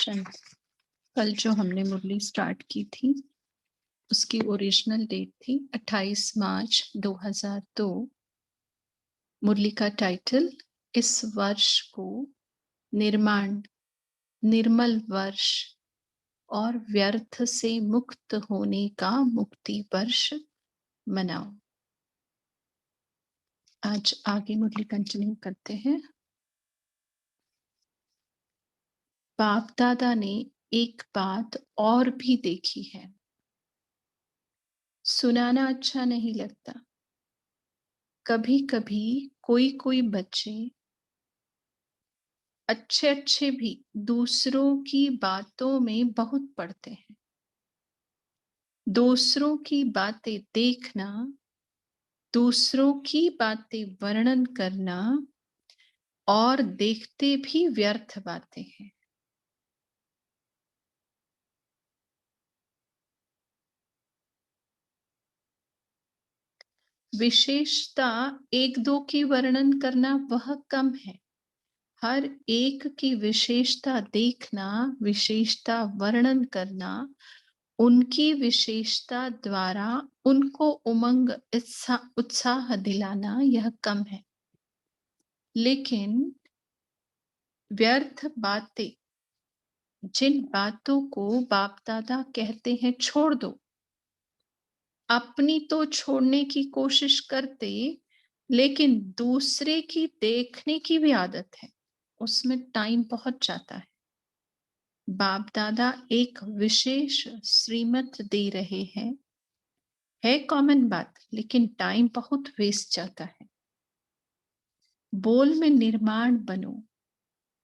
Session कल जो हमने मुरली स्टार्ट की थी उसकी ओरिजिनल डेट थी 28 मार्च 2002। मुरली का टाइटल इस वर्ष को निर्माण निर्मल वर्ष और व्यर्थ से मुक्त होने का मुक्ति वर्ष मनाओ। आज आगे मुरली कंटिन्यू करते हैं। बाप दादा ने एक बात और भी देखी है, सुनाना अच्छा नहीं लगता। कभी कभी कोई कोई बच्चे अच्छे अच्छे भी दूसरों की बातों में बहुत पड़ते हैं। दूसरों की बातें देखना, दूसरों की बातें वर्णन करना और देखते भी व्यर्थ बातें हैं। विशेषता एक दो की वर्णन करना वह कम है। हर एक की विशेषता देखना, विशेषता वर्णन करना, उनकी विशेषता द्वारा उनको उमंग उत्साह दिलाना यह कम है। लेकिन व्यर्थ बातें, जिन बातों को बाप दादा कहते हैं छोड़ दो, अपनी तो छोड़ने की कोशिश करते, लेकिन दूसरे की देखने की भी आदत है, उसमें टाइम बहुत जाता है। बाप दादा एक विशेष श्रीमत दे रहे हैं, है कॉमन बात, लेकिन टाइम बहुत वेस्ट जाता है। बोल में निर्माण बनो,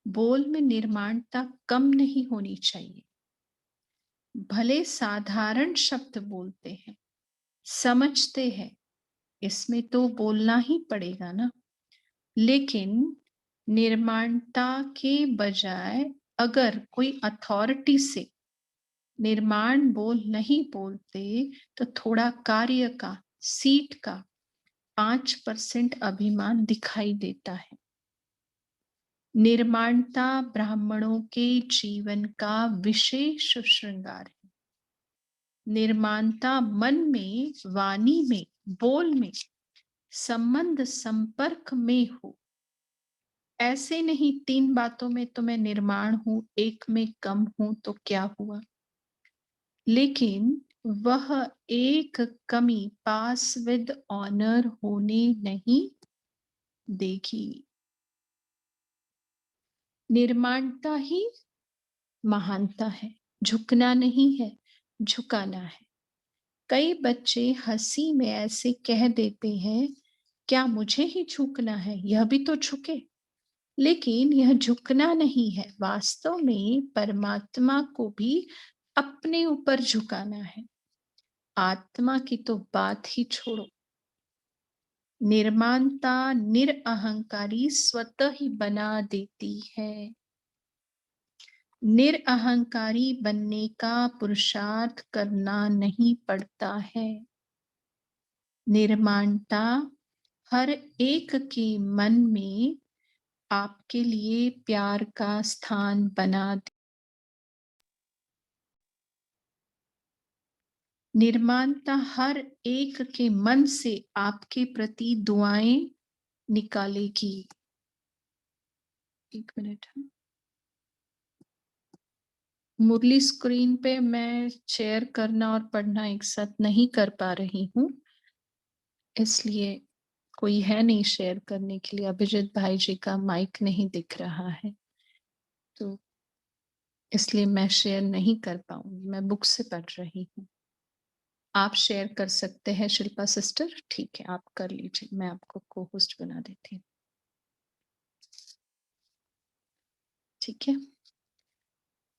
बोल में निर्माणता कम नहीं होनी चाहिए। भले साधारण शब्द बोलते हैं, समझते हैं, इसमें तो बोलना ही पड़ेगा ना। लेकिन निर्माणता के बजाय अगर कोई अथॉरिटी से निर्माण बोल नहीं बोलते तो थोड़ा कार्य का, सीट का 5% अभिमान दिखाई देता है। निर्माणता ब्राह्मणों के जीवन का विशेष श्रृंगार है। निर्माणता मन में, वाणी में, बोल में, संबंध संपर्क में हो। ऐसे नहीं 3 बातों में तो मैं निर्माण हूं, एक में कम हूं तो क्या हुआ। लेकिन वह एक कमी पास विद ऑनर होने नहीं देगी। निर्माणता ही महानता है, झुकना नहीं है, झुकाना है। कई बच्चे हंसी में ऐसे कह देते हैं, क्या मुझे ही झुकना है, यह भी तो झुके। लेकिन यह झुकना नहीं है, वास्तव में परमात्मा को भी अपने ऊपर झुकाना है। आत्मा की तो बात ही छोड़ो। निर्माणता निरअहंकारी स्वतः ही बना देती है। निरअहंकारी बनने का पुरुषार्थ करना नहीं पड़ता है। निर्माणता हर एक के मन में आपके लिए प्यार का स्थान बना दे। निर्माणता हर एक के मन से आपके प्रति दुआएं निकालेगी। एक मिनट। मुरली स्क्रीन पे मैं शेयर करना और पढ़ना एक साथ नहीं कर पा रही हूँ, इसलिए कोई है नहीं शेयर करने के लिए। अभिजीत भाई जी का माइक नहीं दिख रहा है, तो इसलिए मैं शेयर नहीं कर पाऊंगी। मैं बुक से पढ़ रही हूँ। आप शेयर कर सकते हैं शिल्पा सिस्टर, ठीक है आप कर लीजिए, मैं आपको को होस्ट बना देती हूँ। ठीक है,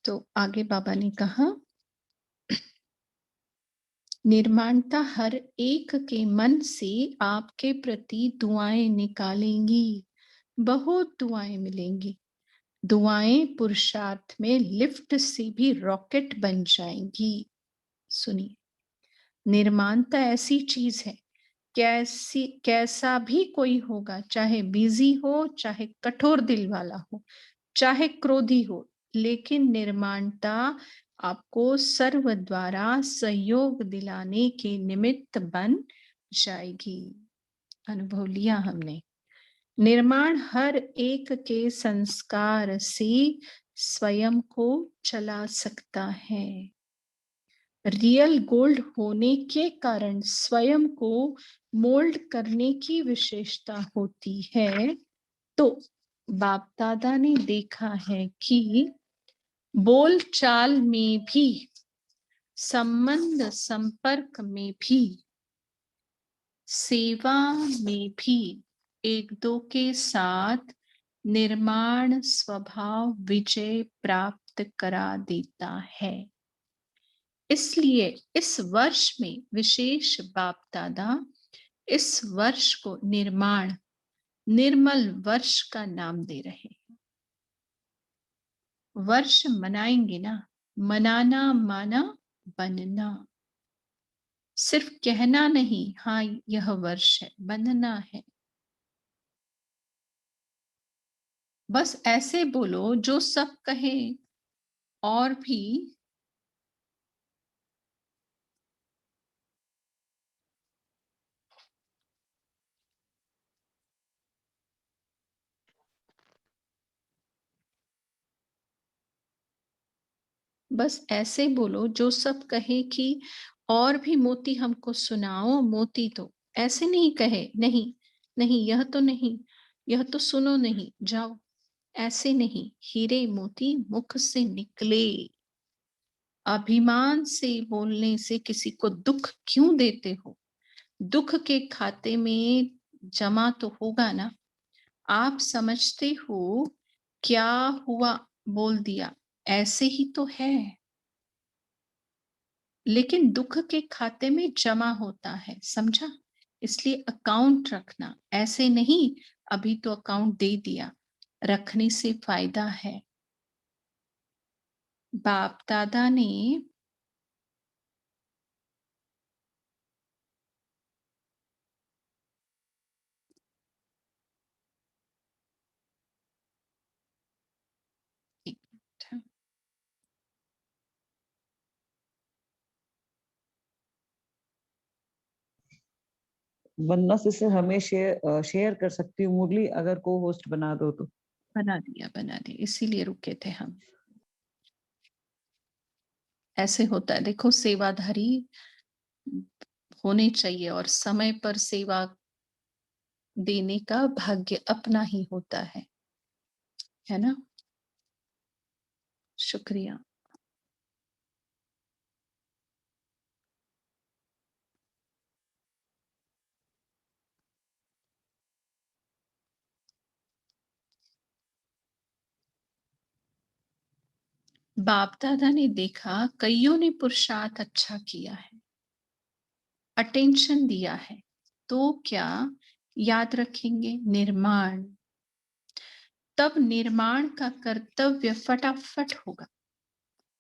तो आगे बाबा ने कहा, निर्माणता हर एक के मन से आपके प्रति दुआएं निकालेंगी, बहुत दुआएं मिलेंगी। दुआएं पुरुषार्थ में लिफ्ट से भी रॉकेट बन जाएंगी। सुनिए, निर्माणता ऐसी चीज है, कैसा भी कोई होगा, चाहे बिजी हो, चाहे कठोर दिल वाला हो, चाहे क्रोधी हो, लेकिन निर्माणता आपको सर्व द्वारा सहयोग दिलाने के निमित्त बन जाएगी। अनुभव लिया हमने। निर्माण हर एक के संस्कार से स्वयं को चला सकता है। रियल गोल्ड होने के कारण स्वयं को मोल्ड करने की विशेषता होती है। तो बाप दादा ने देखा है कि बोल चाल में भी, संबंध संपर्क में भी, सेवा में भी एक दो के साथ निर्माण स्वभाव विजय प्राप्त करा देता है। इसलिए इस वर्ष में विशेष बाप दादा इस वर्ष को निर्माण निर्मल वर्ष का नाम दे रहे हैं। वर्ष मनाएंगे ना, मनाना माना बनना, सिर्फ कहना नहीं हाँ यह वर्ष है, बनना है। बस ऐसे बोलो जो सब कहे और भी बस ऐसे बोलो जो सब कहे कि और भी मोती हमको सुनाओ, मोती तो ऐसे नहीं कहे, नहीं नहीं यह तो नहीं, यह तो सुनो नहीं, जाओ, ऐसे नहीं। हीरे मोती मुख से निकले। अभिमान से बोलने से किसी को दुख क्यों देते हो? दुख के खाते में जमा तो होगा ना। आप समझते हो क्या हुआ, बोल दिया, ऐसे ही तो है, लेकिन दुख के खाते में जमा होता है, समझा? इसलिए अकाउंट रखना, ऐसे नहीं अभी तो अकाउंट दे दिया, रखने से फायदा है। बाप दादा ने वरना से हमें शेयर कर सकती हूँ मुरली, अगर को होस्ट बना दो तो। बना दिया, इसीलिए रुके थे हम। ऐसे होता है, देखो सेवाधारी होने चाहिए और समय पर सेवा देने का भाग्य अपना ही होता है ना? शुक्रिया। बाप दादा ने देखा कईयों ने पुरुषार्थ अच्छा किया है, अटेंशन दिया है, तो क्या याद रखेंगे? निर्माण। तब निर्माण का कर्तव्य फटाफट होगा।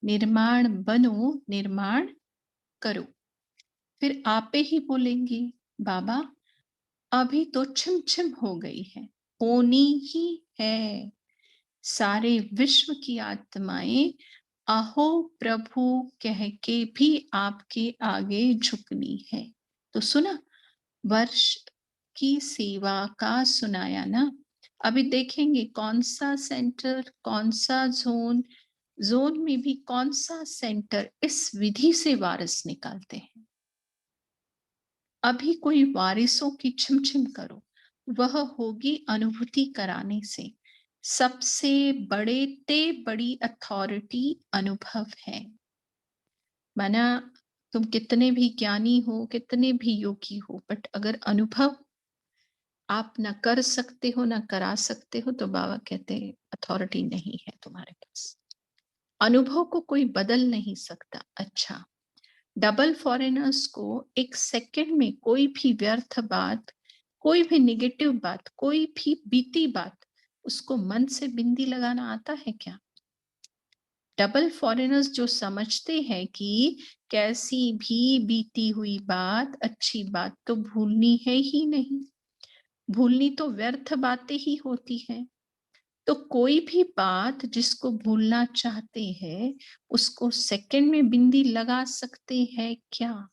निर्माण बनो, निर्माण करो। फिर आपे ही बोलेंगी बाबा अभी तो छिम छिम हो गई है, होनी ही है। सारे विश्व की आत्माएं अहो प्रभु कह के भी आपके आगे झुकनी है। तो सुना, वर्ष की सेवा का सुनाया ना। अभी देखेंगे कौन सा सेंटर, कौन सा जोन, जोन में भी कौन सा सेंटर इस विधि से वारिस निकालते हैं। अभी कोई वारिसों की छिमछिम करो, वह होगी अनुभूति कराने से। सबसे बड़े ते बड़ी अथॉरिटी अनुभव है। माना तुम कितने भी ज्ञानी हो, कितने भी योगी हो, बट अगर अनुभव आप न कर सकते हो, न करा सकते हो, तो बाबा कहते हैं अथॉरिटी नहीं है तुम्हारे पास। अनुभव को कोई बदल नहीं सकता। अच्छा, डबल फॉरेनर्स को एक सेकंड में कोई भी व्यर्थ बात, कोई भी निगेटिव बात, कोई भी बीती बात, उसको मन से बिंदी लगाना आता है क्या? डबल फॉरेनर्स जो समझते हैं कि कैसी भी बीती हुई बात, अच्छी बात तो भूलनी है ही नहीं, भूलनी तो व्यर्थ बातें ही होती है। तो कोई भी बात जिसको भूलना चाहते हैं, उसको सेकंड में बिंदी लगा सकते हैं क्या?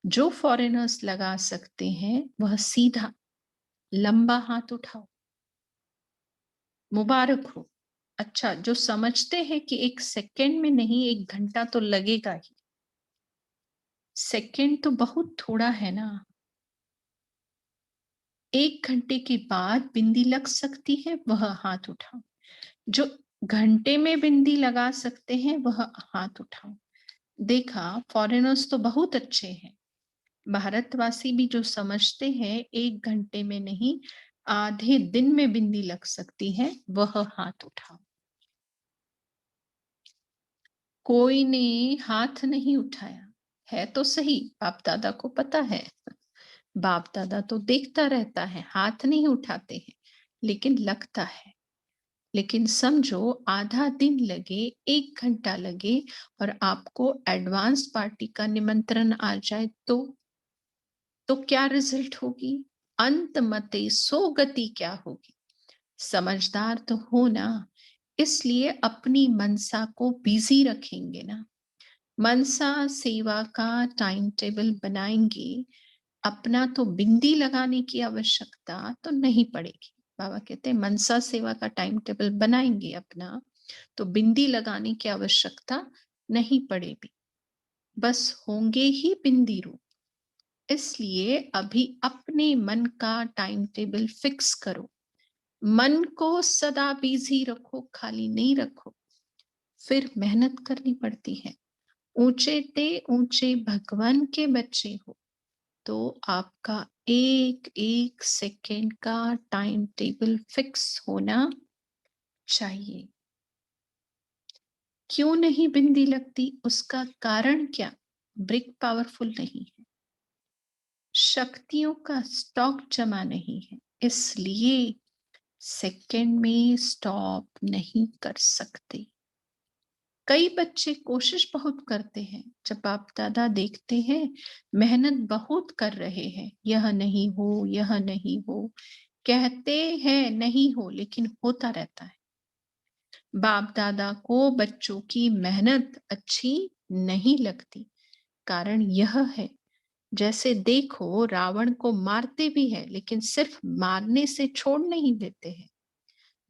जो फॉरेनर्स लगा सकते हैं, वह सीधा लंबा हाथ उठाओ, मुबारक हो। अच्छा, जो समझते हैं कि 1 सेकंड में नहीं 1 घंटा तो लगेगा ही। सेकंड तो बहुत थोड़ा है ना। 1 घंटे के बाद बिंदी लग सकती है, वह हाथ उठाओ। जो घंटे में बिंदी लगा सकते हैं, वह हाथ उठाओ। देखा, फॉरेनर्स तो बहुत अच्छे हैं। भारतवासी भी जो समझते हैं 1 घंटे में नहीं, आधे दिन में बिंदी लग सकती है, वह हाथ उठाओ। कोई ने हाथ नहीं उठाया। है तो सही, बाप-दादा को पता है। बाप-दादा तो देखता रहता है, हाथ नहीं उठाते हैं, लेकिन लगता है। लेकिन समझो आधा दिन लगे, 1 घंटा लगे और आपको एडवांस पार्टी का निमंत्रण आ जाए तो क्या रिजल्ट होगी? अंत मते सो गति क्या होगी? समझदार तो हो ना, इसलिए अपनी मनसा को बिजी रखेंगे ना। मनसा सेवा का टाइम टेबल बनाएंगे, अपना तो बिंदी लगाने की आवश्यकता तो नहीं पड़ेगी। बाबा कहते हैं मनसा सेवा का टाइम टेबल बनाएंगे अपना, तो बिंदी लगाने की आवश्यकता नहीं पड़ेगी, बस होंगे ही बिंदी रूप। इसलिए अभी अपने मन का टाइम टेबल फिक्स करो, मन को सदा बिजी रखो, खाली नहीं रखो। फिर मेहनत करनी पड़ती है। ऊंचे ते ऊंचे भगवान के बच्चे हो, तो आपका एक एक सेकेंड का टाइम टेबल फिक्स होना चाहिए। क्यों नहीं बिंदी लगती, उसका कारण क्या? ब्रिक पावरफुल नहीं है, शक्तियों का स्टॉक जमा नहीं है, इसलिए सेकेंड में स्टॉप नहीं कर सकते। कई बच्चे कोशिश बहुत करते हैं, जब बाप दादा देखते हैं मेहनत बहुत कर रहे हैं, यह नहीं हो, यह नहीं हो, कहते हैं नहीं हो, लेकिन होता रहता है। बाप दादा को बच्चों की मेहनत अच्छी नहीं लगती। कारण यह है, जैसे देखो रावण को मारते भी है, लेकिन सिर्फ मारने से छोड़ नहीं देते हैं,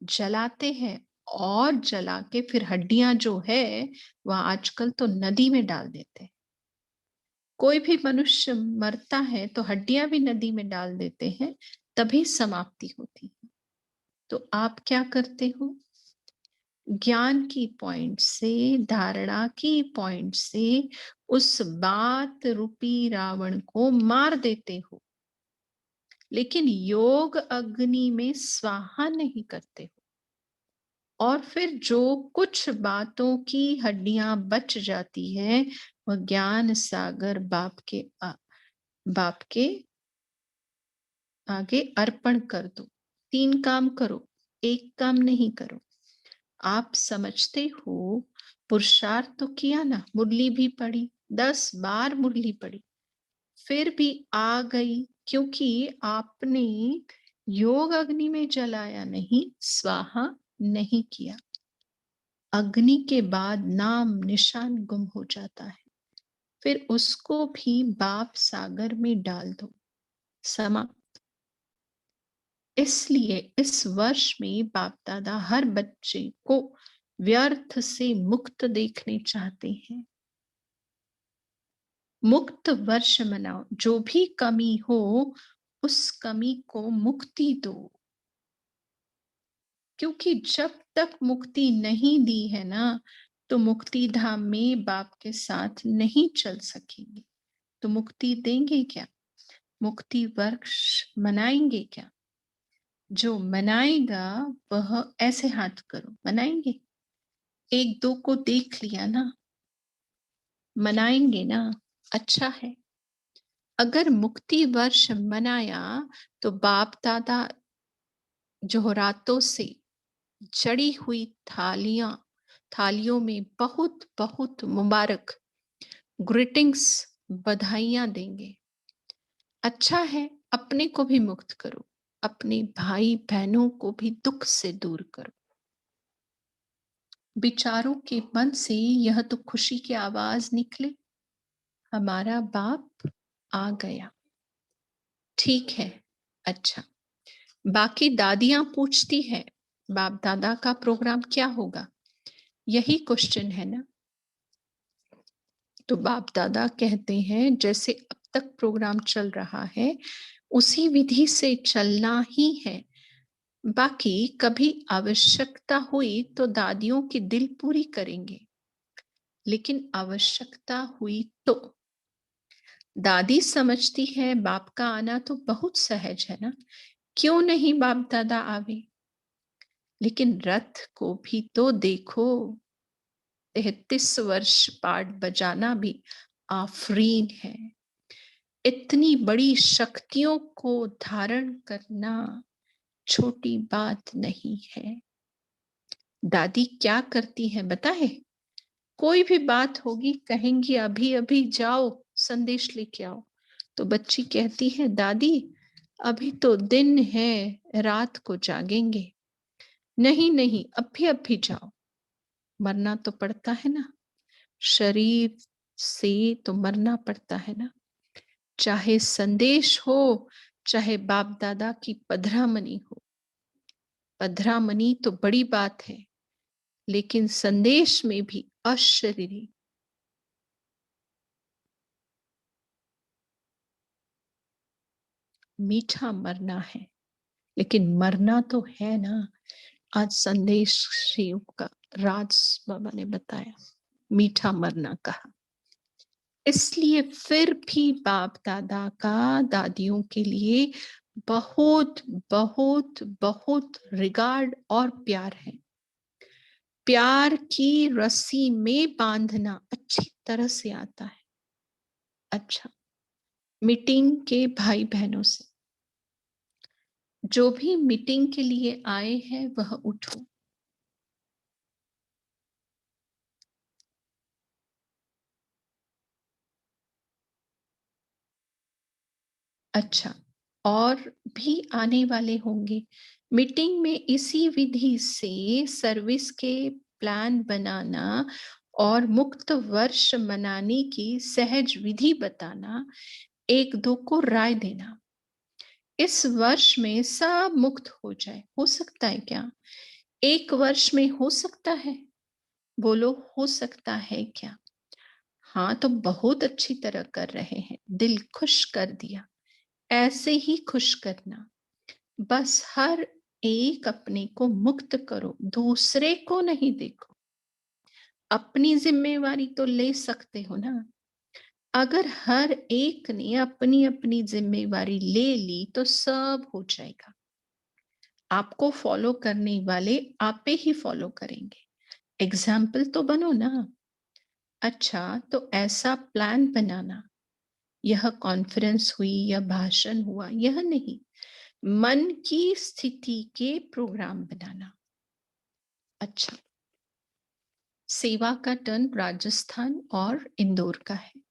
जलाते हैं। और जला के फिर हड्डियां जो है वह आजकल तो नदी में डाल देते हैं। कोई भी मनुष्य मरता है तो हड्डियां भी नदी में डाल देते हैं, तभी समाप्ति होती है। तो आप क्या करते हो? ज्ञान की पॉइंट से, धारणा की पॉइंट से उस बात रूपी रावण को मार देते हो, लेकिन योग अग्नि में स्वाहा नहीं करते हो। और फिर जो कुछ बातों की हड्डियां बच जाती है, वह ज्ञान सागर बाप के आगे अर्पण कर दो। 3 काम करो, एक काम नहीं करो। आप समझते हो, पुरुषार्थ तो किया ना, मुरली भी पढ़ी, 10 बार मुरली पढ़ी, फिर भी आ गई, क्योंकि आपने योग अग्नि में जलाया नहीं, स्वाहा नहीं किया। अग्नि के बाद नाम निशान गुम हो जाता है, फिर उसको भी बाप सागर में डाल दो, समाप्त। इसलिए इस वर्ष में बाप दादा हर बच्चे को व्यर्थ से मुक्त देखने चाहते हैं। मुक्त वर्ष मनाओ, जो भी कमी हो उस कमी को मुक्ति दो, क्योंकि जब तक मुक्ति नहीं दी है ना, तो मुक्ति धाम में बाप के साथ नहीं चल सकेंगे। तो मुक्ति देंगे क्या? मुक्ति वर्ष मनाएंगे क्या? जो मनाएगा वह ऐसे हाथ करो, मनाएंगे? 1-2 को देख लिया ना, मनाएंगे ना? अच्छा है। अगर मुक्ति वर्ष मनाया तो बाप दादा जोहरातों से जड़ी हुई थालियों में बहुत बहुत मुबारक ग्रीटिंग्स, बधाइयां देंगे। अच्छा है, अपने को भी मुक्त करो, अपने भाई बहनों को भी दुख से दूर करो। विचारों के मन से यह तो खुशी की आवाज निकले, हमारा बाप आ गया। ठीक है, अच्छा। बाकी दादियां पूछती है, बाप दादा का प्रोग्राम क्या होगा? यही क्वेश्चन है ना। तो बाप दादा कहते हैं जैसे अब तक प्रोग्राम चल रहा है उसी विधि से चलना ही है। बाकी कभी आवश्यकता हुई तो दादियों की दिल पूरी करेंगे, लेकिन आवश्यकता हुई तो दादी समझती है बाप का आना तो बहुत सहज है ना, क्यों नहीं बाप दादा आवे। लेकिन रथ को भी तो देखो, 33 वर्ष पाठ बजाना भी आफरीन है। इतनी बड़ी शक्तियों को धारण करना छोटी बात नहीं है। दादी क्या करती है बताए? कोई भी बात होगी कहेंगी अभी अभी जाओ संदेश लेके आओ। तो बच्ची कहती है दादी अभी तो दिन है, रात को जागेंगे। नहीं नहीं, अभी जाओ। मरना तो पड़ता है ना, शरीर से तो मरना पड़ता है ना। चाहे संदेश हो, चाहे बाप दादा की पधरामनी हो। पधरामनी तो बड़ी बात है, लेकिन संदेश में भी अशरीरी मीठा मरना है। लेकिन मरना तो है ना। आज संदेश शिव का राज बाबा ने बताया, मीठा मरना कहा। इसलिए फिर भी बाप दादा का दादियों के लिए बहुत बहुत बहुत रिगार्ड और प्यार है। प्यार की रस्सी में बांधना अच्छी तरह से आता है। अच्छा, मीटिंग के भाई बहनों से, जो भी मीटिंग के लिए आए हैं वह उठो। अच्छा, और भी आने वाले होंगे। मीटिंग में इसी विधि से सर्विस के प्लान बनाना और मुक्त वर्ष मनाने की सहज विधि बताना, एक दो को राय देना। इस वर्ष में सब मुक्त हो जाए, हो सकता है क्या? एक वर्ष में हो सकता है? बोलो, हो सकता है क्या? हाँ, तो बहुत अच्छी तरह कर रहे हैं, दिल खुश कर दिया। ऐसे ही खुश करना। बस हर एक अपने को मुक्त करो, दूसरे को नहीं देखो। अपनी जिम्मेवारी तो ले सकते हो ना। अगर हर एक ने अपनी अपनी जिम्मेवारी ले ली तो सब हो जाएगा। आपको फॉलो करने वाले आप पे ही फॉलो करेंगे। एग्जाम्पल तो बनो ना। अच्छा, तो ऐसा प्लान बनाना, यह कॉन्फ्रेंस हुई या भाषण हुआ यह नहीं, मन की स्थिति के प्रोग्राम बनाना। अच्छा, सेवा का टर्न राजस्थान और इंदौर का है।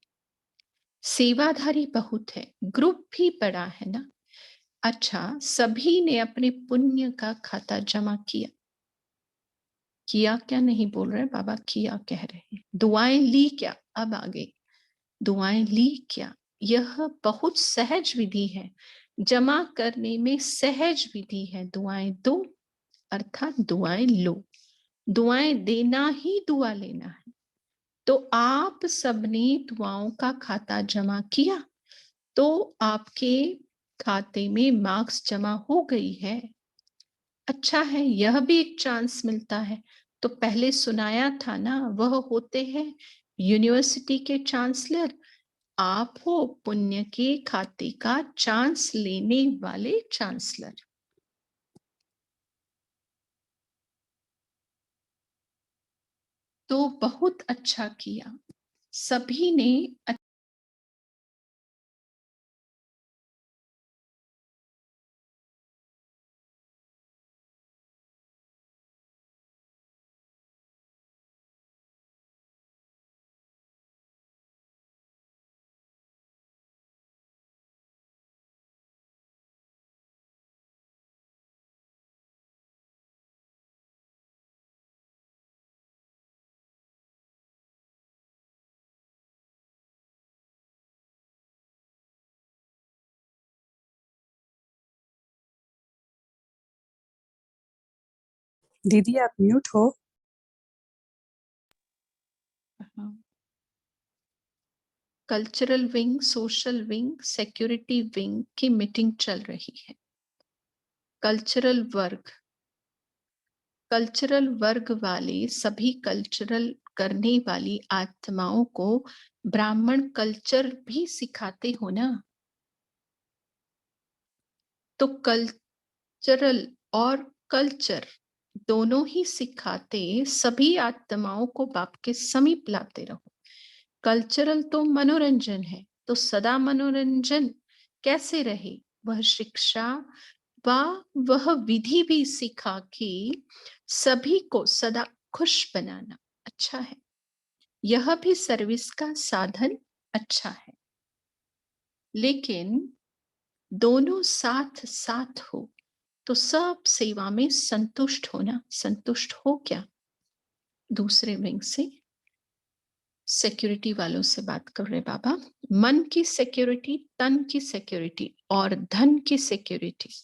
सेवाधारी बहुत है, ग्रुप भी बड़ा है ना। अच्छा, सभी ने अपने पुण्य का खाता जमा किया। किया क्या नहीं बोल रहे बाबा, किया कह रहे हैं। दुआएं ली क्या? अब आगे दुआएं ली क्या? यह बहुत सहज विधि है, जमा करने में सहज विधि है। दुआएं दो अर्थात दुआएं लो। दुआएं देना ही दुआ लेना है। तो आप सबने दुआओं का खाता जमा किया, तो आपके खाते में मार्क्स जमा हो गई है। अच्छा है, यह भी एक चांस मिलता है। तो पहले सुनाया था ना, वह होते हैं यूनिवर्सिटी के चांसलर। आप हो पुण्य के खाते का चांस लेने वाले चांसलर। तो बहुत अच्छा किया सभी ने। दीदी आप म्यूट हो। Cultural wing, social wing, security wing की मीटिंग चल रही है। कल्चरल वर्ग वाले सभी कल्चरल करने वाली आत्माओं को ब्राह्मण कल्चर भी सिखाते हो ना। तो कल्चरल और कल्चर दोनों ही सिखाते सभी आत्माओं को बाप के समीप लाते रहो। कल्चरल तो मनोरंजन है, तो सदा मनोरंजन कैसे रहे, वह शिक्षा व वह विधि भी सिखा के सभी को सदा खुश बनाना अच्छा है। यह भी सर्विस का साधन अच्छा है, लेकिन दोनों साथ साथ हो तो सब सेवा में संतुष्ट होना। संतुष्ट हो क्या? दूसरे विंग से सिक्योरिटी वालों से बात कर रहे बाबा। मन की सिक्योरिटी, तन की सिक्योरिटी और धन की सिक्योरिटी,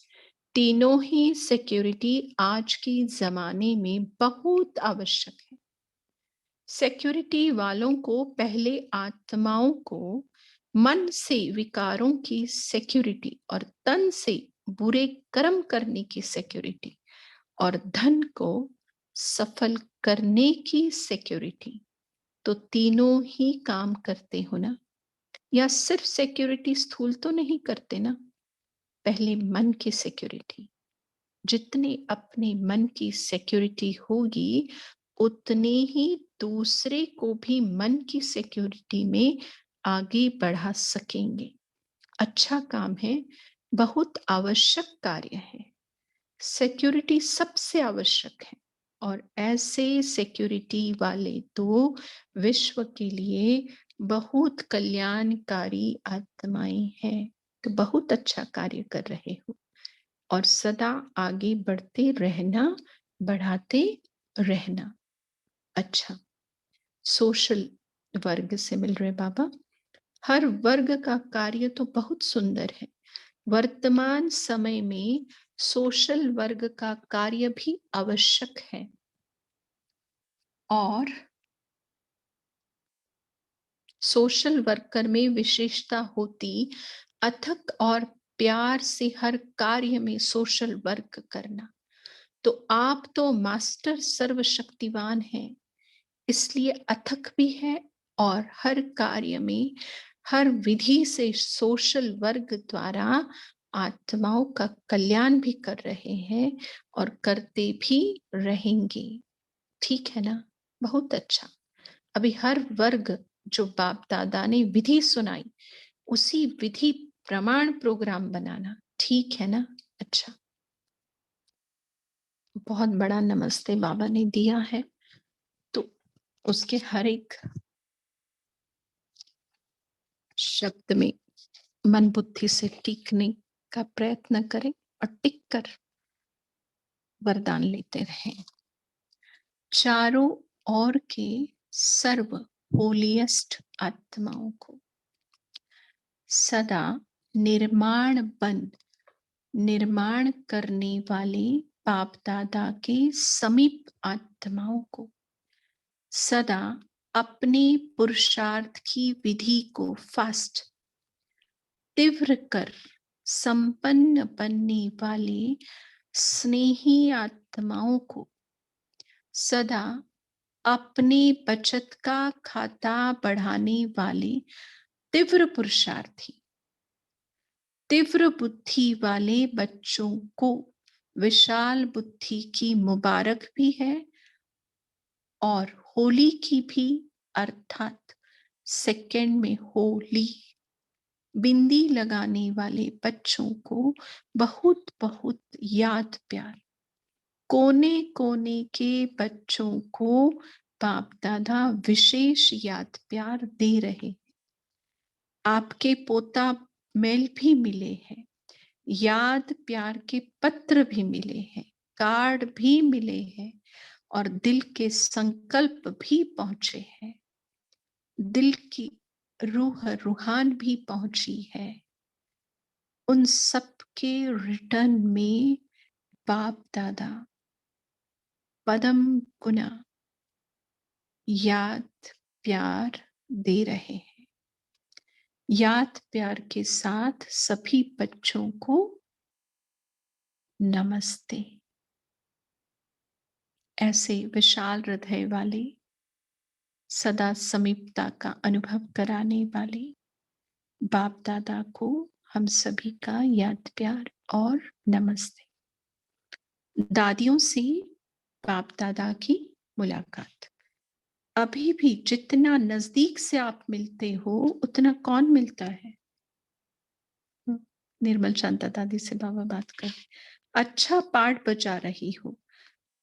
तीनों ही सिक्योरिटी आज के जमाने में बहुत आवश्यक है। सिक्योरिटी वालों को पहले आत्माओं को मन से विकारों की सिक्योरिटी और तन से बुरे कर्म करने की सिक्योरिटी और धन को सफल करने की सिक्योरिटी, तो तीनों ही काम करते हो ना। या सिर्फ सिक्योरिटी स्थूल तो नहीं करते ना। पहले मन की सिक्योरिटी, जितने अपने मन की सिक्योरिटी होगी उतने ही दूसरे को भी मन की सिक्योरिटी में आगे बढ़ा सकेंगे। अच्छा काम है, बहुत आवश्यक कार्य है। सिक्योरिटी सबसे आवश्यक है और ऐसे सिक्योरिटी वाले तो विश्व के लिए बहुत कल्याणकारी आत्माएं हैं। तो बहुत अच्छा कार्य कर रहे हो और सदा आगे बढ़ते रहना, बढ़ाते रहना। अच्छा, सोशल वर्ग से मिल रहे बाबा। हर वर्ग का कार्य तो बहुत सुंदर है। वर्तमान समय में सोशल वर्ग का कार्य भी आवश्यक है और सोशल वर्कर में विशेषता होती अथक और प्यार से हर कार्य में सोशल वर्क करना। तो आप तो मास्टर सर्वशक्तिवान हैं, इसलिए अथक भी है और हर कार्य में हर विधि से सोशल वर्ग द्वारा आत्माओं का कल्याण भी कर रहे हैं और करते भी रहेंगे। ठीक है ना? बहुत अच्छा। अभी हर वर्ग जो बाप दादा ने विधि सुनाई, उसी विधि प्रमाण प्रोग्राम बनाना। ठीक है ना? अच्छा, बहुत बड़ा नमस्ते बाबा ने दिया है, तो उसके हर एक शब्द में मन बुद्धि से टिकने का प्रयत्न करें और टिक कर वरदान लेते रहें। चारों ओर के सर्व होलिएस्ट आत्माओं को सदा निर्माण करने वाले बाप दादा के समीप आत्माओं को सदा अपने पुरुषार्थ की विधि को फास्ट तीव्र कर संपन्न बनने वाले स्नेही आत्माओं को सदा अपने बचत का खाता बढ़ाने वाले तीव्र पुरुषार्थी, तीव्र बुद्धि वाले बच्चों को विशाल बुद्धि की मुबारक भी है और होली की भी, अर्थात सेकंड में होली बिंदी लगाने वाले बच्चों को बहुत बहुत याद प्यार। कोने कोने के बच्चों को बाप दादा विशेष याद प्यार दे रहे। आपके पोता मेल भी मिले हैं, याद प्यार के पत्र भी मिले हैं, कार्ड भी मिले हैं और दिल के संकल्प भी पहुंचे हैं। दिल की रूहान भी पहुंची है। उन सब के रिटर्न में बाप दादा पदम गुना याद प्यार दे रहे हैं। याद प्यार के साथ सभी बच्चों को नमस्ते। ऐसे विशाल हृदय वाले, सदा समीपता का अनुभव कराने वाले बाप दादा को हम सभी का याद प्यार और नमस्ते। दादियों से बाप दादा की मुलाकात। अभी भी जितना नजदीक से आप मिलते हो उतना कौन मिलता है? निर्मल शांता दादी से बाबा बात कर, अच्छा पाठ बजा रही हो,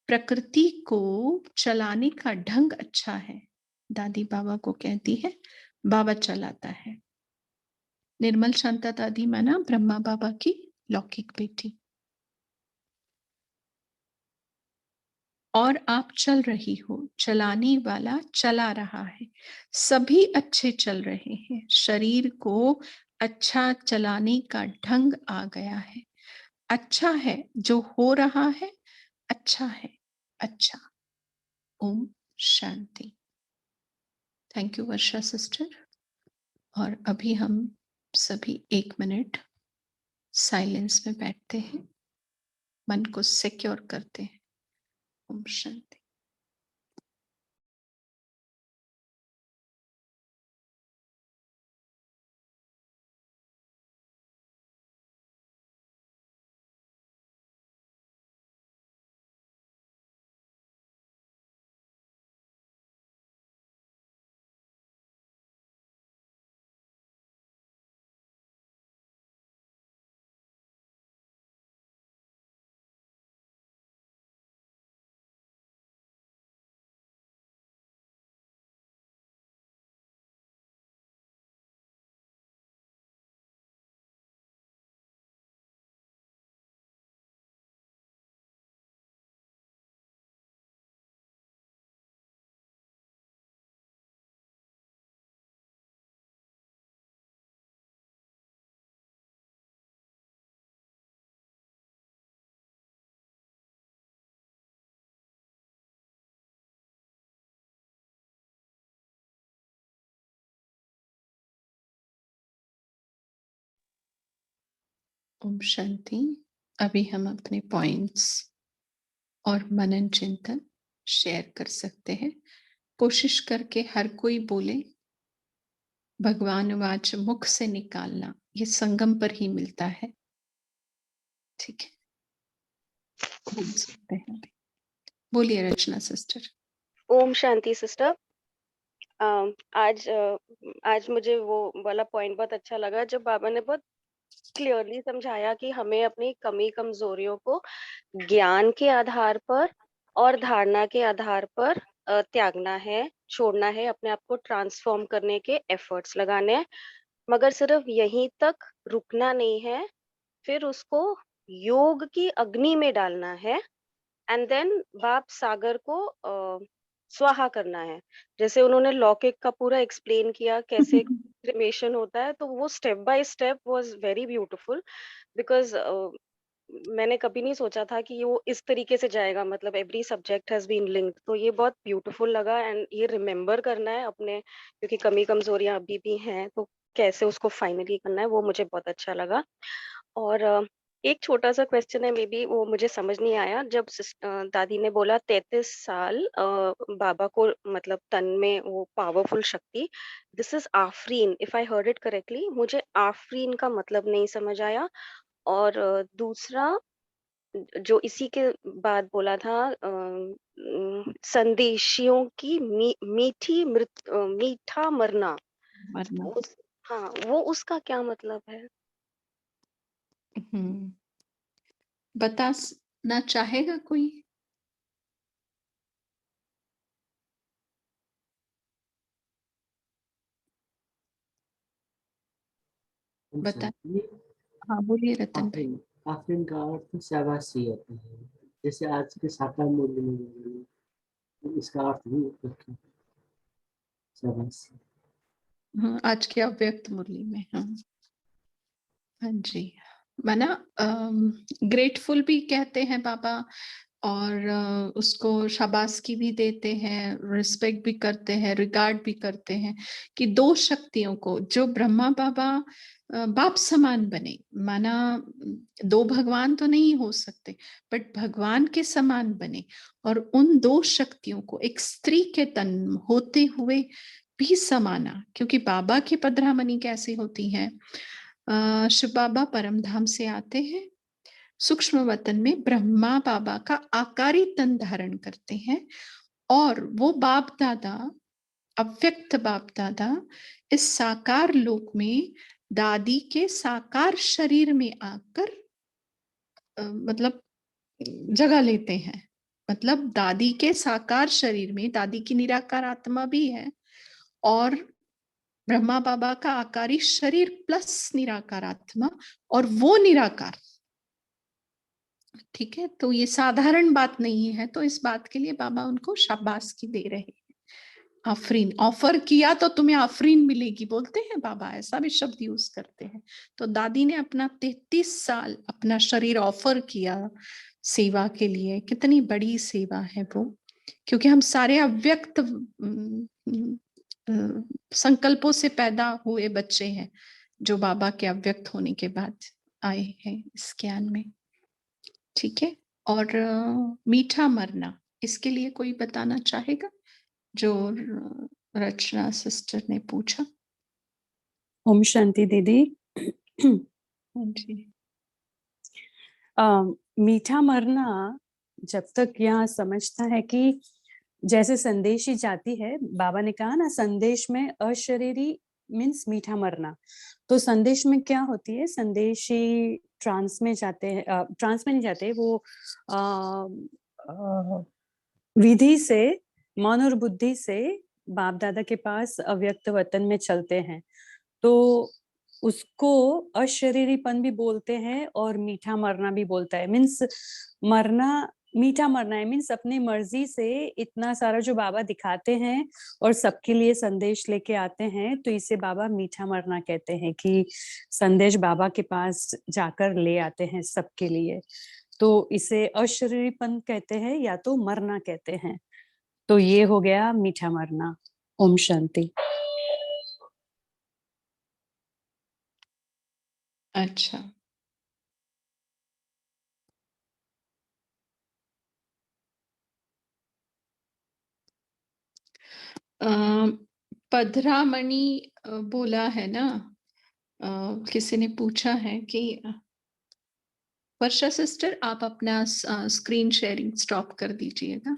प्रकृति को चलाने का ढंग अच्छा है। दादी बाबा को कहती है, बाबा चलाता है। निर्मल शांता दादी माना ब्रह्मा बाबा की लौकिक बेटी। और आप चल रही हो, चलाने वाला चला रहा है, सभी अच्छे चल रहे हैं। शरीर को अच्छा चलाने का ढंग आ गया है। अच्छा है जो हो रहा है, अच्छा है, अच्छा। ओम शांति। Thank you Varsha sister. और अभी हम सभी 1 मिनट साइलेंस में बैठते हैं, मन को सिक्योर करते हैं। ओम शांति। ओम शांति। अभी हम अपने पॉइंट्स और मनन चिंतन शेयर कर सकते हैं। कोशिश करके हर कोई बोले। भगवान वाच मुख से निकालना ये संगम पर ही मिलता है। ठीक है, बोल सकते हैं अभी। बोलिए रचना सिस्टर। ओम शांति सिस्टर। आज मुझे वो वाला पॉइंट बहुत अच्छा लगा जब बाबा ने बहुत क्लियरली समझाया कि हमें अपनी कमी कमजोरियों को ज्ञान के आधार पर और धारणा के आधार पर त्यागना है, छोड़ना है, अपने आप को ट्रांसफॉर्म करने के एफर्ट्स लगाने हैं, मगर सिर्फ यहीं तक रुकना नहीं है, फिर उसको योग की अग्नि में डालना है एंड देन बाप सागर को स्वाहा करना है। जैसे उन्होंने लौकिक का पूरा एक्सप्लेन किया कैसे क्रिमेशन होता है, तो वो step by step was very beautiful because मैंने कभी नहीं सोचा था कि वो इस तरीके से जाएगा, मतलब every subject has been linked. तो ये बहुत ब्यूटीफुल लगा एंड ये रिमेम्बर करना है अपने, क्योंकि कमी कमजोरियां अभी भी हैं, तो कैसे उसको फाइनली करना है वो मुझे बहुत अच्छा लगा। और एक छोटा सा क्वेश्चन है, मे बी वो मुझे समझ नहीं आया जब दादी ने बोला 33 साल बाबा को, मतलब तन में वो पावरफुल शक्ति, this is Afreen, if I heard it correctly. मुझे आफरीन का मतलब नहीं समझ आया। और दूसरा जो इसी के बाद बोला था, संदेशियों की मीठा मरना, वरना हाँ वो उसका क्या मतलब है? बताना चाहेगा कोई? बता। हाँ बोलिए रतन भाई। आफरीन आफरीन का अर्थ शाबाशी होता है। जैसे आज के साकार मूल्य में इसका अर्थ भी रखें, शाबाशी। हाँ, आज के अव्यक्त मुरली में। हाँ हाँ जी, माना ग्रेटफुल भी कहते हैं बाबा। और उसको शाबाशी भी देते हैं, रिस्पेक्ट भी करते हैं, रिगार्ड भी करते हैं कि दो शक्तियों को, जो ब्रह्मा बाबा बाप समान बने, माना दो भगवान तो नहीं हो सकते बट भगवान के समान बने, और उन दो शक्तियों को एक स्त्री के तन होते हुए भी समाना। क्योंकि बाबा की पधरामणि कैसी होती है, शिव बाबा परम धाम से आते हैं, सूक्ष्म वतन में ब्रह्मा बाबा का आकारी तन धारण करते हैं, और वो बाप दादा, अव्यक्त बाप दादा इस साकार लोक में दादी के साकार शरीर में आकर मतलब जगह लेते हैं। मतलब दादी के साकार शरीर में दादी की निराकार आत्मा भी है, और ब्रह्मा बाबा का आकारी शरीर प्लस निराकार आत्मा, और वो निराकार। ठीक है, तो ये साधारण बात नहीं है, तो इस बात के लिए बाबा उनको शाबाशी दे रहे हैं। आफरीन, ऑफर किया तो तुम्हें आफरीन मिलेगी बोलते हैं बाबा, ऐसा भी शब्द यूज करते हैं। तो दादी ने अपना 33 साल अपना शरीर ऑफर किया सेवा के लिए। कितनी बड़ी सेवा है वो, क्योंकि हम सारे अव्यक्त संकल्पों से पैदा हुए बच्चे हैं, जो बाबा के अव्यक्त होने के बाद आए हैं इस ज्ञान में। ठीक है, और मीठा मरना, इसके लिए कोई बताना चाहेगा? जो रचना सिस्टर ने पूछा। ओम शांति दीदी। जी। मीठा मरना जब तक यहाँ समझता है कि जैसे संदेश ही जाती है, बाबा ने कहा ना संदेश में अशरीरी मीन्स मीठा मरना, तो संदेश में क्या होती है, संदेश ही ट्रांस में जाते हैं, ट्रांस में नहीं जाते वो, विधि से, मन और बुद्धि से बाप दादा के पास अव्यक्त वतन में चलते हैं, तो उसको अशरीरीपन भी बोलते हैं और मीठा मरना भी बोलता है। मीन्स मरना, मीठा मरना है मीन्स अपनी मर्जी से इतना सारा जो बाबा दिखाते हैं और सबके लिए संदेश लेके आते हैं, तो इसे बाबा मीठा मरना कहते हैं कि संदेश बाबा के पास जाकर ले आते हैं सबके लिए, तो इसे अशरीरीपन कहते हैं या तो मरना कहते हैं। तो ये हो गया मीठा मरना। ओम शांति। अच्छा, पधरामणि बोला है ना, किसी ने पूछा है कि वर्षा सिस्टर आप अपना स्क्रीन शेयरिंग स्टॉप कर दीजिएगा,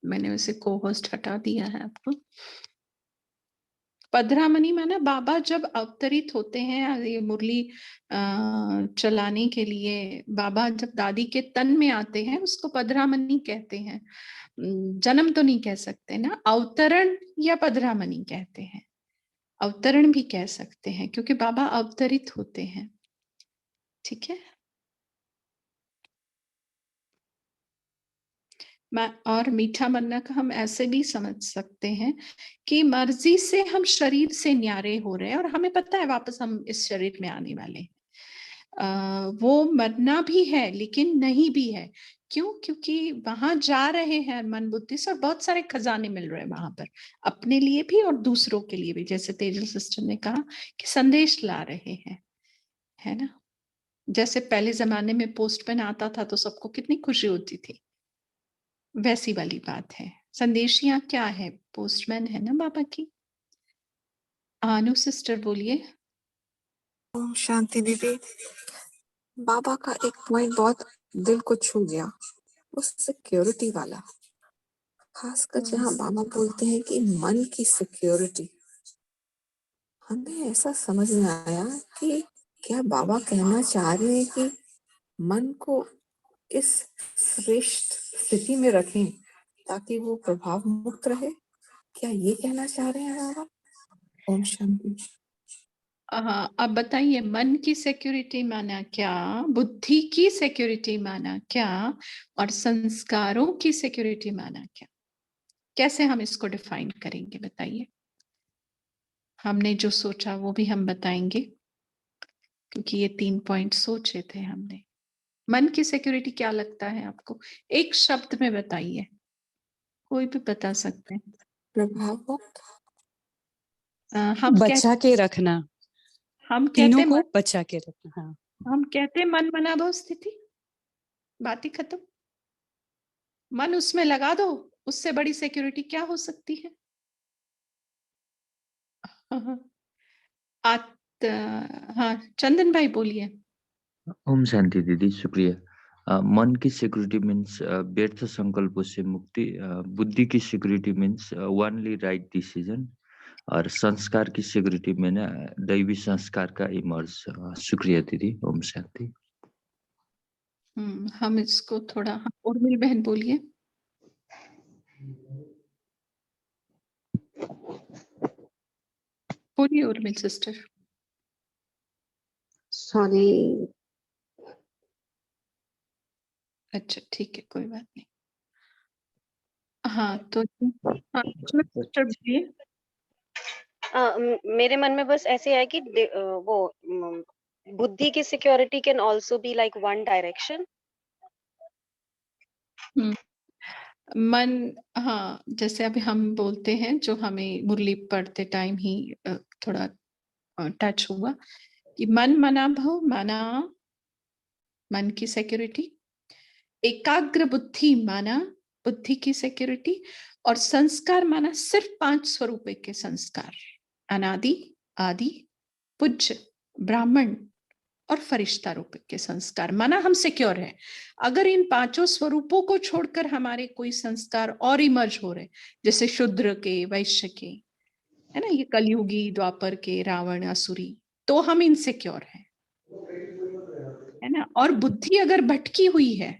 मैंने वैसे को होस्ट हटा दिया है आपको। पधरामणि माना बाबा जब अवतरित होते हैं ये मुरली चलाने के लिए, बाबा जब दादी के तन में आते हैं उसको पधरामणि कहते हैं। जन्म तो नहीं कह सकते ना, अवतरण या पधरामणि कहते हैं। अवतरण भी कह सकते हैं क्योंकि बाबा अवतरित होते हैं। ठीक है, और मीठा मरना का हम ऐसे भी समझ सकते हैं कि मर्जी से हम शरीर से न्यारे हो रहे हैं और हमें पता है वापस हम इस शरीर में आने वाले हैं। वो मरना भी है लेकिन नहीं भी है। क्यों? क्योंकि वहां जा रहे हैं मन बुद्धि से और बहुत सारे खजाने मिल रहे हैं वहां पर, अपने लिए भी और दूसरों के लिए भी। जैसे तेजल सिस्टर ने कहा कि संदेश ला रहे हैं, है ना। जैसे पहले जमाने में पोस्टमैन आता था तो सबको कितनी खुशी होती थी, वैसी वाली बात है। संदेशिया क्या है? पोस्टमैन है ना बाबा की। आनु सिस्टर बोलिए। ओम शांति दीदी। बाबा का एक पॉइंट बहुत दिल को छू गया, वो सिक्योरिटी वाला, खासकर जहाँ बाबा बोलते हैं कि मन की सिक्योरिटी। हमें ऐसा समझ में आया कि क्या बाबा कहना चाह रहे हैं कि मन को इस श्रेष्ठ स्थिति में रखें ताकि वो प्रभाव मुक्त रहे? क्या ये कहना चाह रहे हैं बाबा? ओम शांति। अब बताइए, मन की सिक्योरिटी माना क्या, बुद्धि की सिक्योरिटी माना क्या, और संस्कारों की सिक्योरिटी माना क्या? कैसे हम इसको डिफाइन करेंगे बताइए। हमने जो सोचा वो भी हम बताएंगे, क्योंकि ये 3 पॉइंट सोचे थे हमने। मन की सिक्योरिटी क्या लगता है आपको? एक शब्द में बताइए, कोई भी बता सकते हैं। प्रभाव, बचा के रखना, हम तीनों कहते को मन, बचा के रखना। हाँ, हम कहते मन मनाभव स्थिति, बात ही खत्म। मन उसमें लगा दो, उससे बड़ी सिक्योरिटी क्या हो सकती है? हाँ, चंदन भाई बोलिए। ओम शांति दीदी, शुक्रिया। मन की सिक्योरिटी मीन्स व्यर्थ संकल्पों से मुक्ति, बुद्धि की security means only right decision, और संस्कार की सिक्योरिटी में ना दैवी संस्कार का इमर्ज। शुक्रिया दीदी, ओम शांति। हम इसको थोड़ा, उर्मिल बहन बोलिए। बोलिए उर्मिल सिस्टर। सॉरी, अच्छा ठीक है, कोई बात नहीं। हाँ तो हाँ सिस्टर बोलिए। मेरे मन में बस ऐसे है कि वो बुद्धि की security can also be like one direction. मन, हाँ जैसे अभी हम बोलते हैं, जो हमें मुरली पढ़ते टाइम ही थोड़ा टच हुआ कि मन मना भव, माना मन की सिक्योरिटी, एकाग्र बुद्धि माना बुद्धि की सिक्योरिटी, और संस्कार माना सिर्फ 5 स्वरूप के संस्कार, अनादि, आदि, पूज्य, ब्राह्मण और फरिश्ता रूप के संस्कार माना हम सिक्योर है। अगर इन 5 स्वरूपों को छोड़कर हमारे कोई संस्कार और इमर्ज हो रहे, जैसे शूद्र के, वैश्य के, है ना, ये कलयुगी, द्वापर के, रावण, असुरी, तो हम इनसिक्योर हैं, है ना। और बुद्धि अगर भटकी हुई है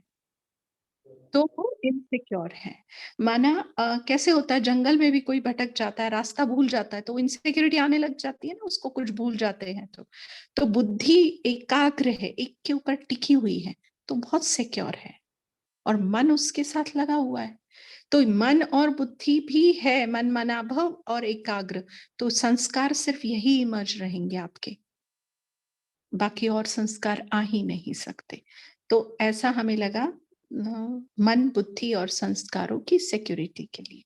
तो वो इनसिक्योर है। माना कैसे होता है, जंगल में भी कोई भटक जाता है, रास्ता भूल जाता है, तो इनसिक्योरिटी आने लग जाती है ना, उसको कुछ भूल जाते हैं। तो बुद्धि एकाग्र है, एक के ऊपर टिकी हुई है, तो बहुत सिक्योर है, और मन उसके साथ लगा हुआ है। तो मन और बुद्धि भी है, मन मनाभव और एकाग्र, तो संस्कार सिर्फ यही इमर्ज रहेंगे आपके, बाकी और संस्कार आ ही नहीं सकते। तो ऐसा हमें लगा मन, बुद्धि और संस्कारों की सिक्योरिटी के लिए।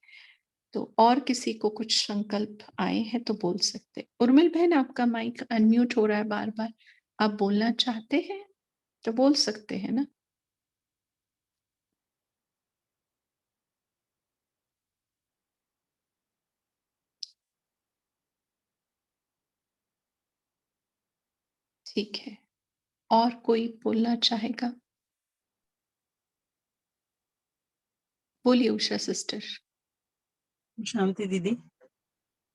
तो और किसी को कुछ संकल्प आए हैं तो बोल सकते। उर्मिल बहन, आपका माइक अनम्यूट हो रहा है बार बार, आप बोलना चाहते हैं तो बोल सकते हैं ना। ठीक है, और कोई बोलना चाहेगा? बोलिए उषा सिस्टर। शांति दीदी,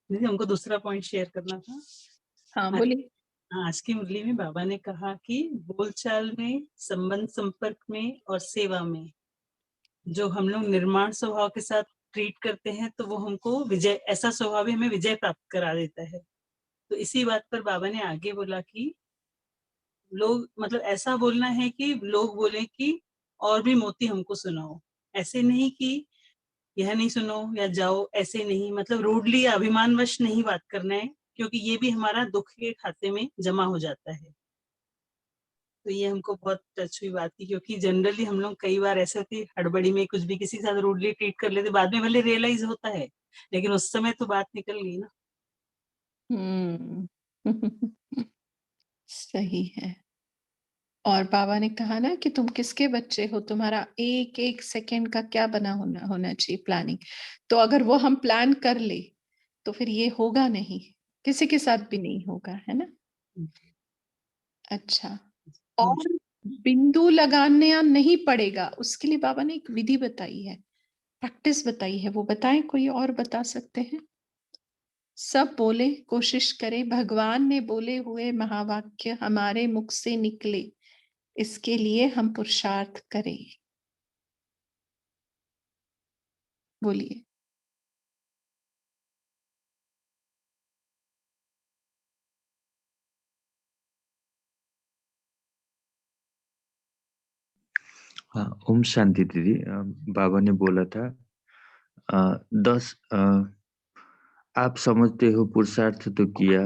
हमको दूसरा पॉइंट शेयर करना था। हाँ बोलिए। आज की मुरली में बाबा ने कहा कि बोलचाल में, संबंध संपर्क में और सेवा में जो हम लोग निर्माण स्वभाव के साथ ट्रीट करते हैं, तो वो हमको विजय, ऐसा स्वभाव भी हमें विजय प्राप्त करा देता है। तो इसी बात पर बाबा ने आगे बोला कि लोग, मतलब ऐसा बोलना है कि लोग बोले कि और भी मोती हमको सुनाओ, ऐसे नहीं कि यह नहीं सुनो या जाओ, ऐसे नहीं, मतलब रूडली या अभिमानवश नहीं बात करना है, क्योंकि ये भी हमारा दुख के खाते में जमा हो जाता है। तो ये हमको बहुत टच हुई बात थी, क्योंकि जनरली हम लोग कई बार ऐसे होती हड़बड़ी में कुछ भी किसी के साथ रूडली ट्रीट कर लेते, बाद में भले रियलाइज होता है, लेकिन उस समय तो बात निकल गई ना। सही है। और बाबा ने कहा ना कि तुम किसके बच्चे हो, तुम्हारा एक एक सेकंड का क्या बना होना चाहिए प्लानिंग। तो अगर वो हम प्लान कर ले तो फिर ये होगा नहीं, किसी के साथ भी नहीं होगा, है ना। अच्छा, और बिंदु लगाने नहीं पड़ेगा, उसके लिए बाबा ने एक विधि बताई है, प्रैक्टिस बताई है, वो बताएं, कोई और बता सकते हैं? सब बोले, कोशिश करें भगवान ने बोले हुए महावाक्य हमारे मुख से निकले, इसके लिए हम पुरुषार्थ करें। बोलिए। हाँ, ओम शांति दीदी। बाबा ने बोला था 10, आप समझते हो पुरुषार्थ तो किया,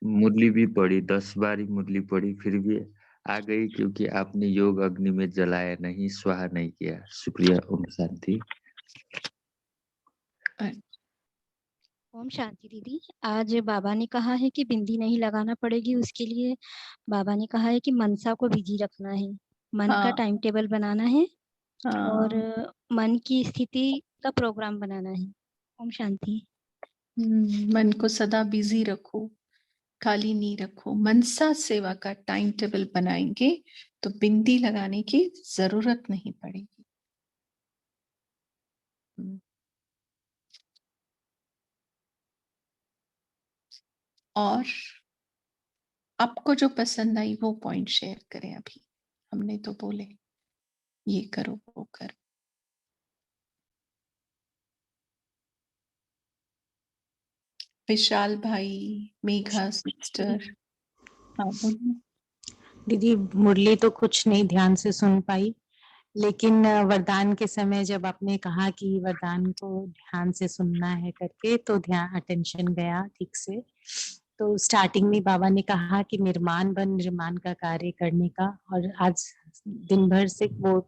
मुरली भी पढ़ी, 10 बार ही मुरली पढ़ी, फिर भी आ गई क्योंकि आपने योग अग्नि में जलाया नहीं, स्वाहा नहीं किया। शुक्रिया। ओम शांति। ओम शांति दीदी। आज बाबा ने कहा है कि बिंदी नहीं लगाना पड़ेगी, उसके लिए बाबा ने कहा है कि मनसा को बिजी रखना है, मन का हाँ टाइम टेबल बनाना है और हाँ। मन की स्थिति का प्रोग्राम बनाना है। ओम शांति। मन को सदा बिजी रखो, खाली नहीं रखो। मनसा सेवा का टाइम टेबल बनाएंगे तो बिंदी लगाने की जरूरत नहीं पड़ेगी। और आपको जो पसंद आई वो पॉइंट शेयर करें। अभी हमने तो बोले ये करो वो करो। विशाल भाई, मेघा सिस्टर, हाँ बोलिए। दीदी मुरली तो कुछ नहीं ध्यान से सुन पाई, लेकिन वरदान के समय जब आपने कहा कि वरदान को ध्यान से सुनना है करके, तो ध्यान अटेंशन गया ठीक से। तो स्टार्टिंग में बाबा ने कहा कि निर्माण बन निर्माण का कार्य करने का, और आज दिन भर से वो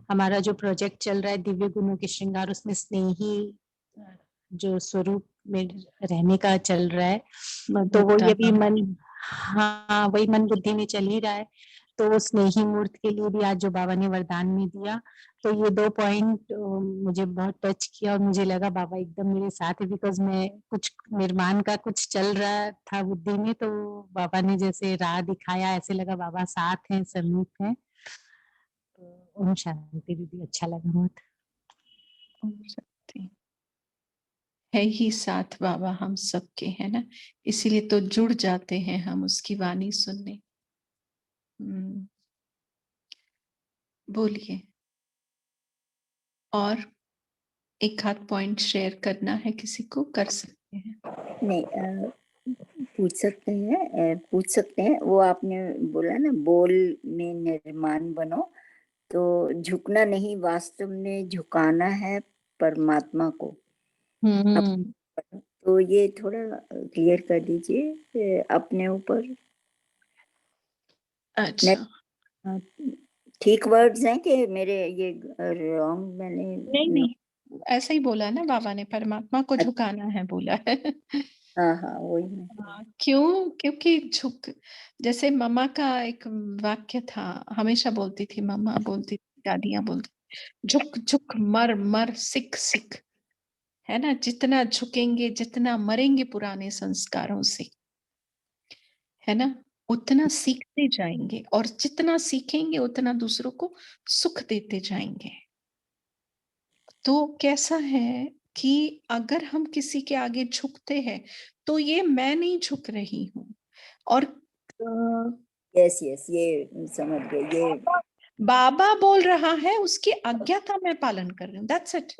हमारा जो प्रोजेक्ट चल रहा है दिव्य गुणों के श्रृंगार, उसमें स्नेही जो स्वरूप में रहने का चल रहा है, तो वो ये भी मन, हाँ वही मन बुद्धि में चल ही रहा है। तो स्नेही मूर्त के लिए भी आज जो बाबा ने वरदान में दिया, तो ये 2 पॉइंट मुझे बहुत टच किया और मुझे लगा बाबा एकदम मेरे साथ है, बिकॉज मैं कुछ निर्माण का कुछ चल रहा था बुद्धि में, तो बाबा ने जैसे राह दिखाया, ऐसे लगा बाबा साथ हैं, समीप हैं। तो ओम शांति दीदी, अच्छा लगा बहुत। ओम शांति। है ही साथ बाबा हम सबके, है ना, इसीलिए तो जुड़ जाते हैं हम उसकी वाणी सुनने। बोलिए। और एक आध पॉइंट शेयर करना है किसी को, कर सकते हैं। नहीं, पूछ सकते हैं। वो आपने बोला ना, बोल में निर्माण बनो, तो झुकना नहीं, वास्तव में झुकाना है परमात्मा को। तो ये थोड़ा क्लियर कर दीजिए अपने ऊपर। अच्छा, ठीक वर्ड्स हैं कि मेरे ये रॉन्ग मैंने? नहीं, ऐसा ही बोला ना बाबा ने, परमात्मा को झुकाना है बोला है। हाँ वही मैं। क्यों? क्योंकि झुक, जैसे मम्मा का एक वाक्य था, हमेशा बोलती थी मम्मा, बोलती थी दादियां बोलती, झुक झुक मर मर सिख सिख, है ना। जितना झुकेंगे, जितना मरेंगे पुराने संस्कारों से, है ना, उतना सीखते जाएंगे, और जितना सीखेंगे उतना दूसरों को सुख देते जाएंगे। तो कैसा है कि अगर हम किसी के आगे झुकते हैं तो ये मैं नहीं झुक रही हूँ, और यस ये समझ गए, ये बाबा बोल रहा है, उसकी आज्ञा का मैं पालन कर रही हूँ, दैट्स इट।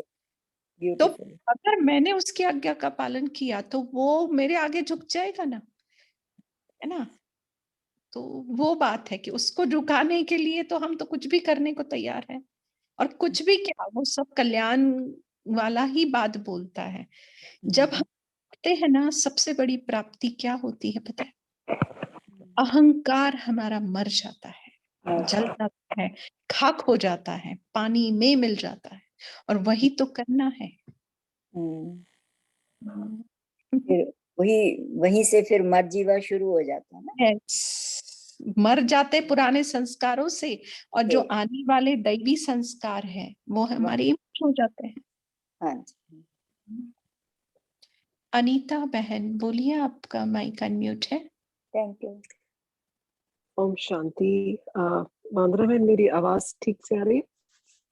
तो अगर मैंने उसकी आज्ञा का पालन किया तो वो मेरे आगे झुक जाएगा ना, है ना। तो वो बात है कि उसको झुकाने के लिए तो हम तो कुछ भी करने को तैयार है, और कुछ भी क्या, वो सब कल्याण वाला ही बात बोलता है। जब हम झुकते हैं ना, सबसे बड़ी प्राप्ति क्या होती है पता है? अहंकार हमारा मर जाता है, जल जाता है, खाक हो जाता है, पानी में मिल जाता है, और वही तो करना है। फिर वहीं से फिर मर जीवा शुरू हो जाता है ना। मर जाते पुराने संस्कारों से, और जो आने वाले दैवी संस्कार है वो हमारे हो जाते हैं। हाँ जी। अनीता बहन बोलिए, आपका माइक अनम्यूट है। Thank you. ओम शांति। वंदना बहन, मेरी आवाज ठीक से आ रही है?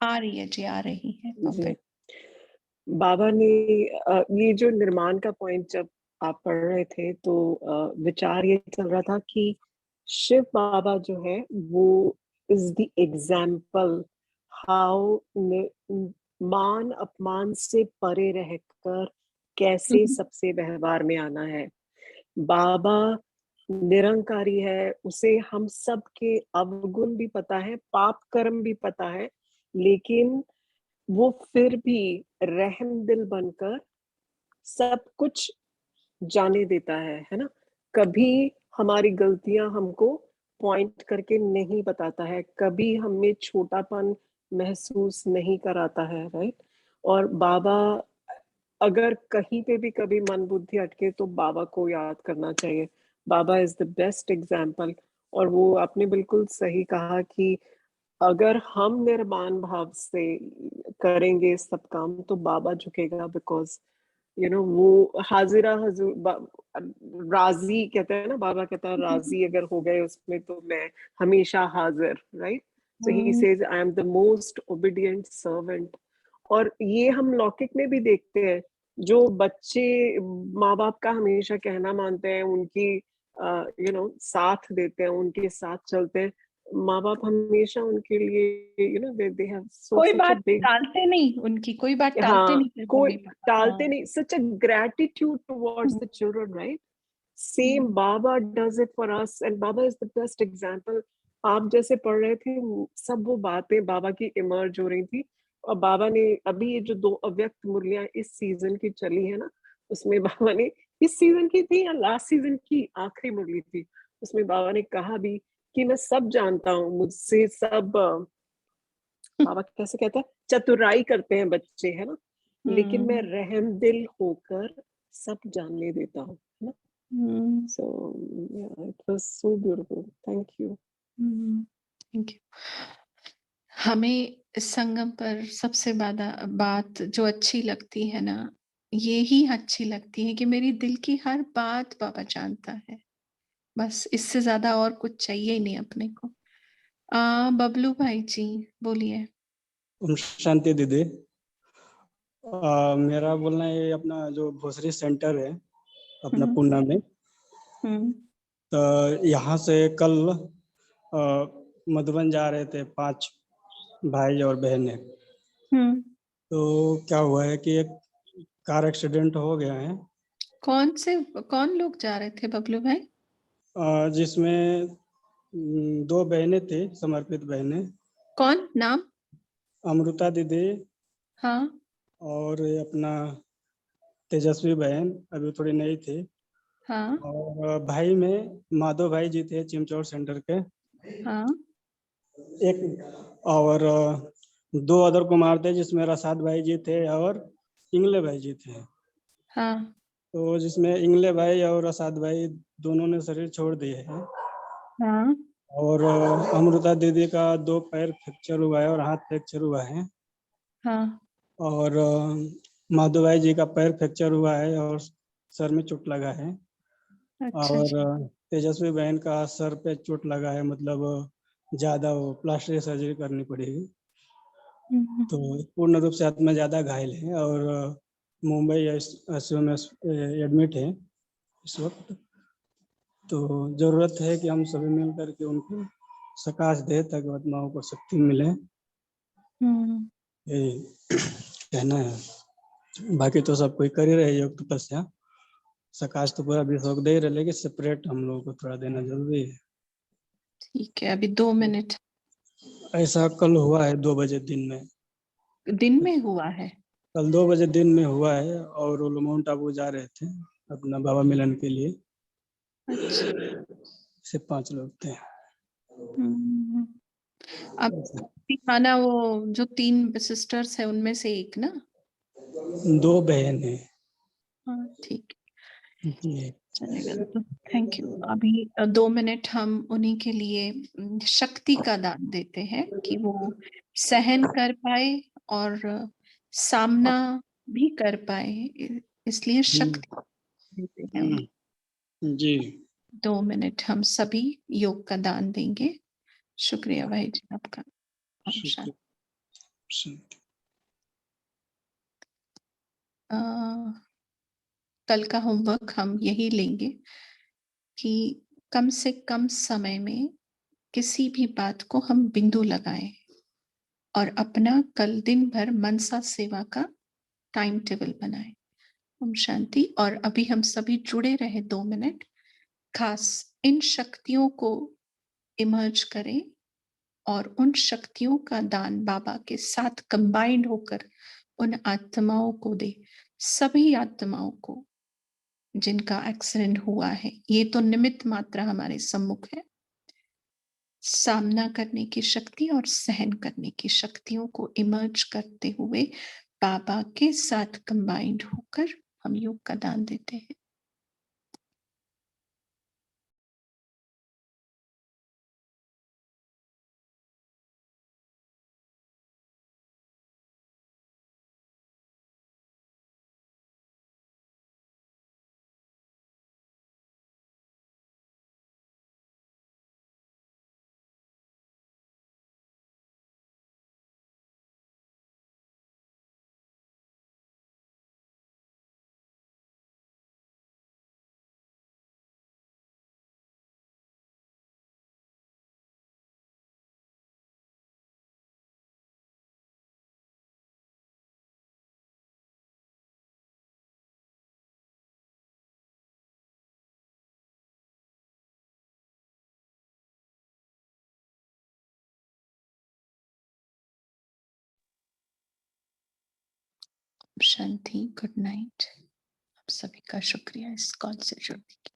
आ रही है जी, आ रही है। जी। बाबा ने ये जो निर्माण का पॉइंट जब आप पढ़ रहे थे, तो विचार ये चल रहा था कि शिव बाबा जो है वो इज द एग्जाम्पल हाउ मान अपमान से परे रहकर कैसे सबसे व्यवहार में आना है। बाबा निरंकारी है, उसे हम सब के अवगुण भी पता है, पाप कर्म भी पता है, लेकिन वो फिर भी रहम दिल बनकर सब कुछ जाने देता है ना। कभी हमारी गलतियां हमको पॉइंट करके नहीं बताता है, कभी हमें छोटापन महसूस नहीं कराता है, राइट। और बाबा अगर कहीं पे भी कभी मन बुद्धि अटके तो बाबा को याद करना चाहिए। बाबा इज द बेस्ट एग्जाम्पल। और वो आपने बिल्कुल सही कहा कि अगर हम निर्माण भाव से करेंगे सब काम तो बाबा झुकेगा, बिकॉज वो हाजिरा हजूर राजी कहते हैं ना, बाबा कहता है राजी अगर हो गए उसमें तो मैं हमेशा हाजिर, right. So he says I am the most obedient servant. और ये हम लौकिक में भी देखते हैं, जो बच्चे माँ बाप का हमेशा कहना मानते हैं, उनकी साथ देते हैं, उनके साथ चलते हैं, माँ बाप हमेशा उनके लिए दे हैव कोई such a बात big, टालते नहीं, उनकी कोई बात टालते हाँ, नहीं फिर कोई मम्मी पापा। टालते नहीं, such a gratitude towards the children, right? Same Baba does it for us, and Baba is the best example. आप जैसे पढ़ रहे थे, सब वो बातें बाबा की इमर्ज हो रही थी। और बाबा ने अभी ये जो 2 अव्यक्त मुरलियां इस सीजन की चली है ना, उसमें बाबा ने, इस सीजन की थी या लास्ट सीजन की आखिरी मुरली थी, उसमें बाबा ने कहा भी कि मैं सब जानता हूँ, मुझसे सब बाबा कैसे कहते हैं, चतुराई करते हैं बच्चे, है ना, लेकिन मैं रहम दिल होकर सब जानने देता हूँ, है ना। So yeah, it was so beautiful. Thank you. Thank you. हमें इस संगम पर सबसे ज्यादा बात जो अच्छी लगती है ना, ये ही अच्छी लगती है कि मेरी दिल की हर बात बाबा जानता है। बस इससे ज्यादा और कुछ चाहिए ही नहीं अपने को। बबलू भाई जी बोलिए। ओम शांति दीदी। मेरा बोलना है अपना जो भोसरी सेंटर है अपना पूना में, तो यहाँ से कल मधुबन जा रहे थे 5 भाई और बहनें। तो क्या हुआ है कि एक कार एक्सीडेंट हो गया है। कौन लोग जा रहे थे बबलू भाई? जिसमें 2 बहनें थी, समर्पित बहनें। कौन नाम? अमृता दीदी, हाँ, और अपना तेजस्वी बहन अभी थोड़ी नई थी। हाँ, और भाई में माधव भाई जी थे चिमचौर सेंटर के। हाँ, एक और 2 अदर कुमार थे, जिसमें रसाद भाई जी थे और इंगले भाई जी थे। हाँ, तो जिसमें इंगले भाई और रसाद भाई दोनों ने शरीर छोड़ दिए हैं। हाँ, और अमृता दीदी का 2 पैर फ्रैक्चर हुआ है और हाथ फ्रैक्चर हुआ है। हाँ। और माधव भाई जी का पैर फ्रैक्चर हुआ है और सर में चोट लगा है। अच्छा और जी। तेजस्वी बहन का सर पे चोट लगा है, मतलब ज्यादा वो प्लास्टिक सर्जरी करनी पड़ेगी। तो पूर्ण रूप से आत्मा ज्यादा घायल है और मुंबई आईसीयू में एडमिट है इस वक्त। तो जरूरत है कि हम सभी मिल करके उनको सकाश दे ताकि आत्माओं को शक्ति मिले, यही कहना है। बाकी तो सब कोई कर ही रहे योग तपस्या, सकाश तो पूरा विश्व दे रहे, लेकिन सेपरेट हम लोगों को थोड़ा देना जरूरी है। ठीक है, अभी 2 मिनट। ऐसा कल हुआ है 2 बजे दिन में हुआ है? कल 2 बजे दिन में हुआ है और वो लोग माउंट आबू जा रहे थे अपना बाबा मिलन के लिए। अच्छा। सिर्फ 5 लोग थे। अब माना वो जो 3 सिस्टर्स है उनमें से एक ना? 2 बहन है। हाँ, ठीक जी चलेगा। तो थैंक यू। अभी 2 मिनट हम उन्हीं के लिए शक्ति का दान देते हैं कि वो सहन कर पाए और सामना भी कर पाए, इसलिए शक्ति देते हैं उन्हें। जी 2 मिनट हम सभी योग का दान देंगे। शुक्रिया भाई जी आपका। कल का होमवर्क हम यही लेंगे कि कम से कम समय में किसी भी बात को हम बिंदु लगाएं और अपना कल दिन भर मनसा सेवा का टाइम टेबल बनाएं। ओम शांति। और अभी हम सभी जुड़े रहे 2 मिनट, खास इन शक्तियों को इमर्ज करें और उन शक्तियों का दान बाबा के साथ कंबाइंड होकर उन आत्माओं को दे। सभी आत्माओं को जिनका एक्सीडेंट हुआ है, ये तो निमित्त मात्रा हमारे सम्मुख है, सामना करने की शक्ति और सहन करने की शक्तियों को इमर्ज करते हुए बाबा के साथ कंबाइंड होकर हम योग का दान देते हैं। शांति, गुड नाइट। आप सभी का शुक्रिया इस कॉल से जुड़ने के लिए।